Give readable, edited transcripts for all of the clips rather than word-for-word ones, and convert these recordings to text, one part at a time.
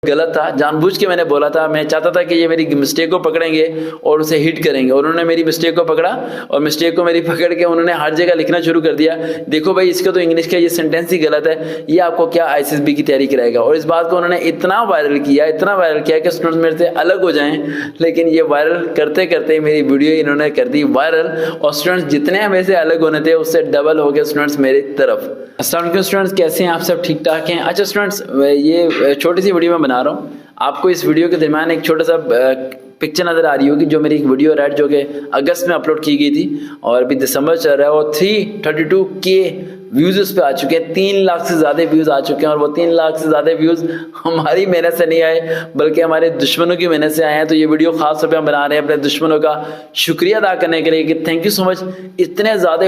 गलत था, जानबूझ के मैंने बोला था। मैं चाहता था कि ये मेरी मिस्टेक को पकड़ेंगे और उसे हिट करेंगे, और उन्होंने मेरी मिस्टेक को पकड़ा और मिस्टेक को मेरी पकड़ के उन्होंने हर जगह लिखना शुरू कर दिया। देखो भाई, इसका तो इंग्लिश का ये सेंटेंस ही गलत है, ये आपको क्या आईसीएसबी की तैयारी कराएगा। और इस बात को उन्होंने इतना वायरल किया कि स्टूडेंट्स मेरे से अलग हो जाएं। लेकिन ये वायरल करते करते मेरी वीडियो इन्होंने कर दी वायरल, और स्टूडेंट्स जितने मेरे से अलग होने थे उससे डबल हो गए स्टूडेंट्स मेरी तरफ। अस्सलाम वालेकुम स्टूडेंट्स, कैसे हैं आप सब? ठीक ठाक हैं? अच्छा स्टूडेंट्स, ये छोटी सी वीडियो मैं बना रहा हूँ। आपको इस वीडियो के दरमियान एक छोटा सा पिक्चर नज़र आ रही होगी, जो मेरी एक वीडियो रेड जो कि अगस्त में अपलोड की गई थी और अभी दिसंबर चल रहा है, और 332K व्यूज़ उस पर आ चुके हैं। 3 लाख से ज़्यादा व्यूज़ आ चुके हैं, और वो 3 लाख से ज़्यादा व्यूज़ हमारी मेहनत से नहीं आए बल्कि हमारे दुश्मनों की मेहनत से आए हैं। तो ये वीडियो खास तौर पर हम बना रहे हैं अपने दुश्मनों का शुक्रिया अदा करने के लिए कि थैंक यू सो मच। इतने ज़्यादा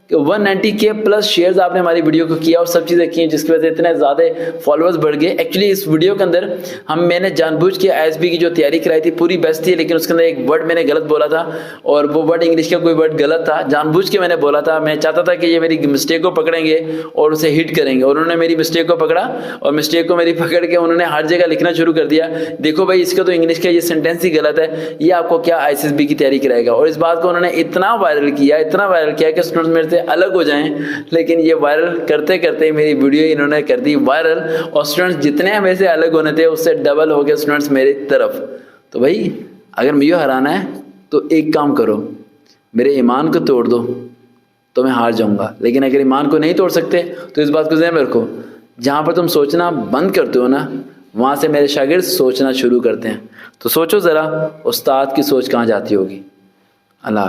190K प्लस शेयर्स आपने हमारी वीडियो को किया और सब चीज़ें की, जिसकी वजह से इतने ज़्यादा फॉलोअर्स बढ़ गए। एक्चुअली इस वीडियो के अंदर मैंने जानबूझ के आईएसबी की जो तैयारी कराई थी पूरी बेस्ट थी, लेकिन उसके अंदर एक वर्ड मैंने गलत बोला था, और वो वर्ड इंग्लिश का कोई वर्ड गलत था। जानबूझ के मैंने बोला था। मैं चाहता था कि ये मेरी मिस्टेक को पकड़ेंगे और उसे हिट करेंगे, और उन्होंने मेरी मिस्टेक को पकड़ा और मिस्टेक को मेरी पकड़ के उन्होंने हर जगह लिखना शुरू कर दिया। देखो भाई, इसका तो इंग्लिश का ये सेंटेंस ही गलत है, ये आपको क्या आईसीएसबी की तैयारी कराएगा। और इस बात को उन्होंने इतना वायरल किया कि स्टूडेंट्स मेरे से अलग हो जाएं। लेकिन ये वायरल करते करते मेरी वीडियो इन्होंने कर दी वायरल, और स्टूडेंट्स जितने मेरे से अलग होने थे उससे डबल हो गए स्टूडेंट्स मेरी तरफ। तो भाई, अगर मुझे हराना है तो एक काम करो, मेरे ईमान को तोड़ दो तो मैं हार जाऊंगा। लेकिन अगर ईमान को नहीं तोड़ सकते तो इस बात को ज़हन में रखो, जहाँ पर तुम सोचना बंद करते हो ना, वहाँ से मेरे शागिर्द सोचना शुरू करते हैं। तो सोचो ज़रा, उस्ताद की सोच कहाँ जाती होगी। अल्लाह।